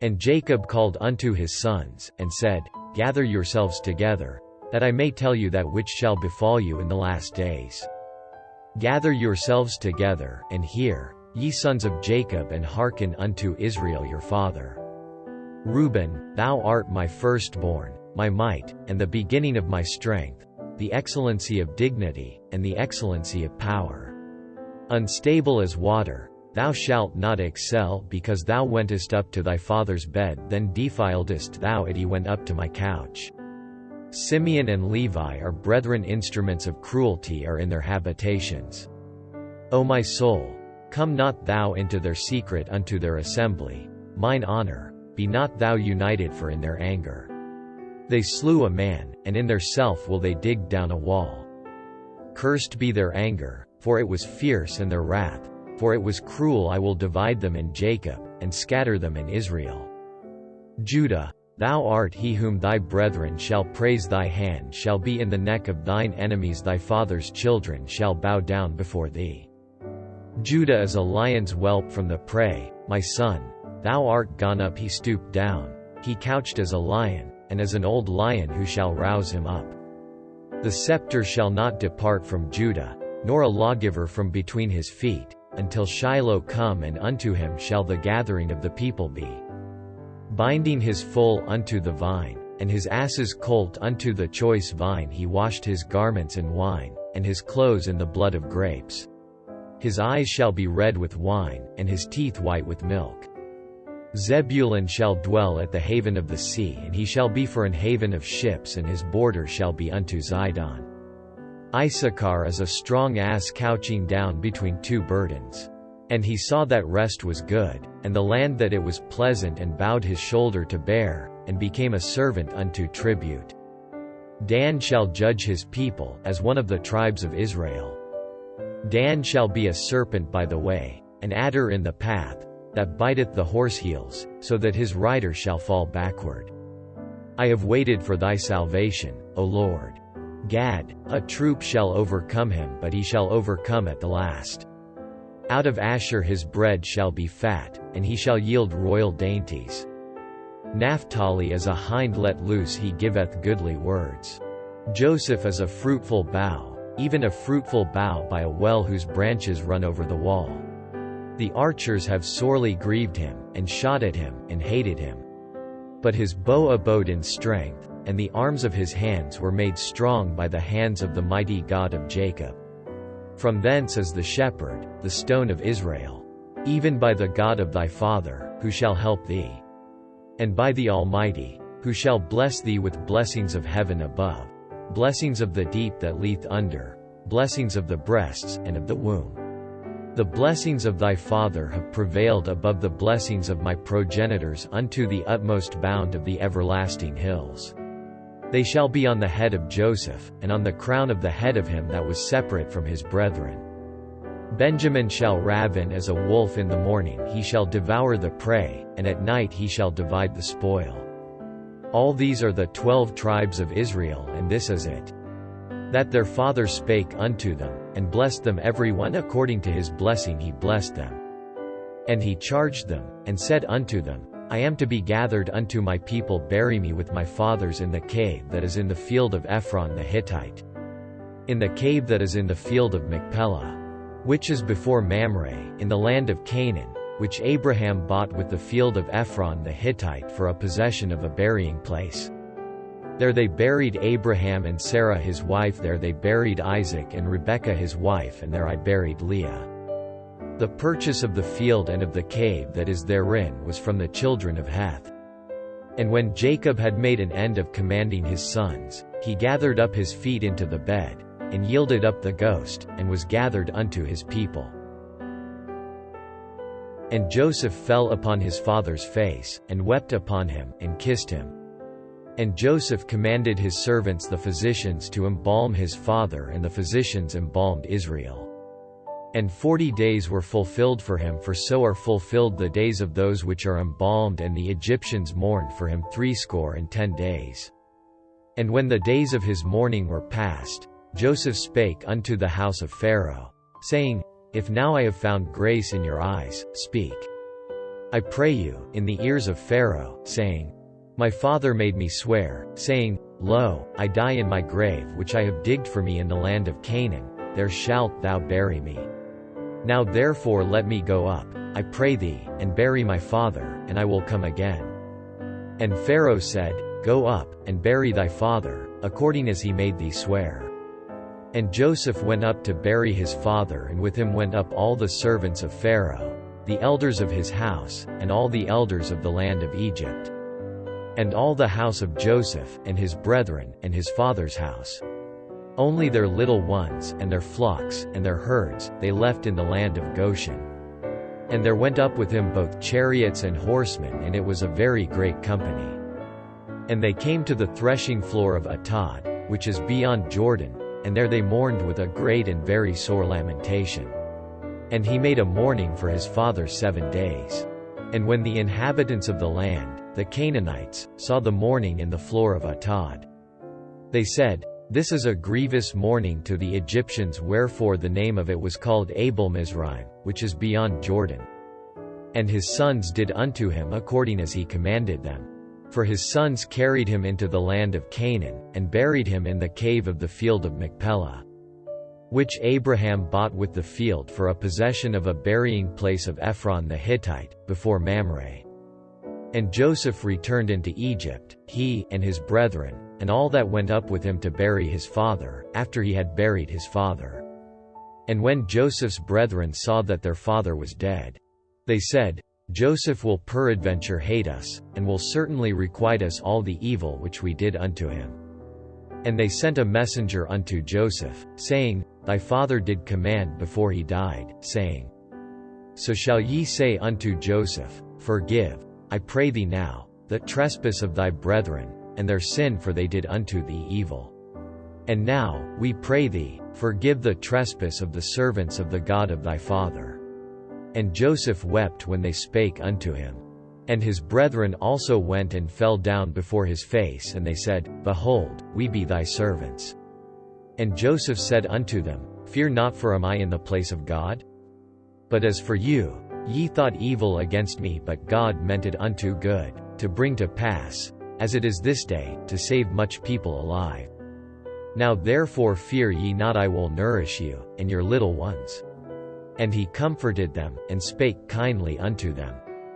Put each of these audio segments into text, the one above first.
And Jacob called unto his sons, and said, Gather yourselves together, that I may tell you that which shall befall you in the last days. Gather yourselves together, and hear, ye sons of Jacob, and hearken unto Israel your father. Reuben, thou art my firstborn, my might, and the beginning of my strength, the excellency of dignity, and the excellency of power. Unstable as water, thou shalt not excel, because thou wentest up to thy father's bed, then defiledst thou it. He went up to my couch. Simeon and Levi are brethren, instruments of cruelty are in their habitations. O my soul, come not thou into their secret unto their assembly, mine honor, be not thou united, for in their anger they slew a man, and in their self will they dig down a wall. Cursed be their anger, for it was fierce, and their wrath, for it was cruel. I will divide them in Jacob, and scatter them in Israel. Judah, thou art he whom thy brethren shall praise. Thy hand shall be in the neck of thine enemies. Thy father's children shall bow down before thee. Judah is a lion's whelp from the prey. My son, thou art gone up. He stooped down. He couched as a lion, and as an old lion who shall rouse him up. The scepter shall not depart from Judah, nor a lawgiver from between his feet, until Shiloh come, and unto him shall the gathering of the people be. Binding his foal unto the vine, and his ass's colt unto the choice vine. He washed his garments in wine, and his clothes in the blood of grapes. His eyes shall be red with wine, and his teeth white with milk. Zebulun shall dwell at the haven of the sea, and he shall be for an haven of ships, and his border shall be unto Zidon. Issachar is a strong ass couching down between two burdens. And he saw that rest was good, and the land that it was pleasant, and bowed his shoulder to bear, and became a servant unto tribute. Dan shall judge his people, as one of the tribes of Israel. Dan shall be a serpent by the way, an adder in the path, that biteth the horse heels, so that his rider shall fall backward. I have waited for thy salvation, O Lord. Gad, a troop shall overcome him, but he shall overcome at the last. Out of Asher his bread shall be fat, and he shall yield royal dainties. Naphtali is a hind let loose, he giveth goodly words. Joseph is a fruitful bough, even a fruitful bough by a well whose branches run over the wall. The archers have sorely grieved him, and shot at him, and hated him. But his bow abode in strength, and the arms of his hands were made strong by the hands of the mighty God of Jacob. From thence is the shepherd, the stone of Israel. Even by the God of thy father, who shall help thee. And by the Almighty, who shall bless thee with blessings of heaven above, blessings of the deep that leath under, blessings of the breasts, and of the womb. The blessings of thy father have prevailed above the blessings of my progenitors unto the utmost bound of the everlasting hills. They shall be on the head of Joseph, and on the crown of the head of him that was separate from his brethren. Benjamin shall raven as a wolf in the morning, he shall devour the prey, and at night he shall divide the spoil. All these are the 12 tribes of Israel, and this is it. That their father spake unto them, and blessed them every one according to his blessing he blessed them. And he charged them, and said unto them, I am to be gathered unto my people. Bury me with my fathers in the cave that is in the field of Ephron the Hittite, in the cave that is in the field of Machpelah, which is before Mamre, in the land of Canaan, which Abraham bought with the field of Ephron the Hittite for a possession of a burying place. There they buried Abraham and Sarah his wife, there they buried Isaac and Rebekah his wife, and there I buried Leah. The purchase of the field and of the cave that is therein was from the children of Heth. And when Jacob had made an end of commanding his sons, he gathered up his feet into the bed, and yielded up the ghost, and was gathered unto his people. And Joseph fell upon his father's face, and wept upon him, and kissed him. And Joseph commanded his servants the physicians to embalm his father, and the physicians embalmed Israel. And 40 days were fulfilled for him, for so are fulfilled the days of those which are embalmed, and the Egyptians mourned for him 60 days. And when the days of his mourning were past, Joseph spake unto the house of Pharaoh, saying, If now I have found grace in your eyes, speak. I pray you, in the ears of Pharaoh, saying, My father made me swear, saying, Lo, I die in my grave which I have digged for me in the land of Canaan, there shalt thou bury me. Now therefore let me go up, I pray thee, and bury my father, and I will come again. And Pharaoh said, Go up, and bury thy father, according as he made thee swear. And Joseph went up to bury his father, and with him went up all the servants of Pharaoh, the elders of his house, and all the elders of the land of Egypt. And all the house of Joseph, and his brethren, and his father's house. Only their little ones, and their flocks, and their herds, they left in the land of Goshen. And there went up with him both chariots and horsemen, and it was a very great company. And they came to the threshing floor of Atad, which is beyond Jordan, and there they mourned with a great and very sore lamentation. And he made a mourning for his father 7 days. And when the inhabitants of the land, the Canaanites, saw the mourning in the floor of Atad, they said, This is a grievous mourning to the Egyptians, wherefore the name of it was called Abel Mizraim, which is beyond Jordan. And his sons did unto him according as he commanded them. For his sons carried him into the land of Canaan, and buried him in the cave of the field of Machpelah, which Abraham bought with the field for a possession of a burying place of Ephron the Hittite, before Mamre. And Joseph returned into Egypt, he, and his brethren, and all that went up with him to bury his father, after he had buried his father. And when Joseph's brethren saw that their father was dead, they said, Joseph will peradventure hate us, and will certainly requite us all the evil which we did unto him. And they sent a messenger unto Joseph, saying, Thy father did command before he died, saying, So shall ye say unto Joseph, Forgive, I pray thee now, the trespass of thy brethren, and their sin, for they did unto thee evil. And now, we pray thee, forgive the trespass of the servants of the God of thy father. And Joseph wept when they spake unto him. And his brethren also went and fell down before his face, and they said, Behold, we be thy servants. And Joseph said unto them, Fear not, for am I in the place of God? But as for you, ye thought evil against me, but God meant it unto good, to bring to pass, as it is this day, to save much people alive. Now therefore fear ye not, I will nourish you, and your little ones. And he comforted them, and spake kindly unto them.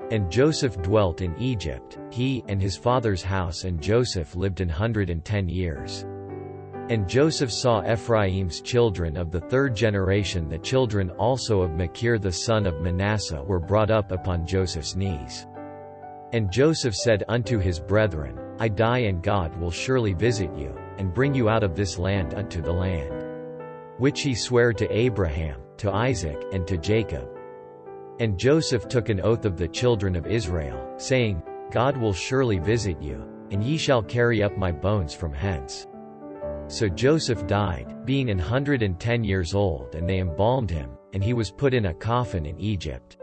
And Joseph dwelt in Egypt, he, and his father's house, and Joseph lived 110 years. And Joseph saw Ephraim's children of the 3rd generation, the children also of Machir the son of Manasseh were brought up upon Joseph's knees. And Joseph said unto his brethren, I die, and God will surely visit you, and bring you out of this land unto the land which he sware to Abraham, to Isaac, and to Jacob. And Joseph took an oath of the children of Israel, saying, God will surely visit you, and ye shall carry up my bones from hence. So Joseph died, being 110 years old, and they embalmed him, and he was put in a coffin in Egypt.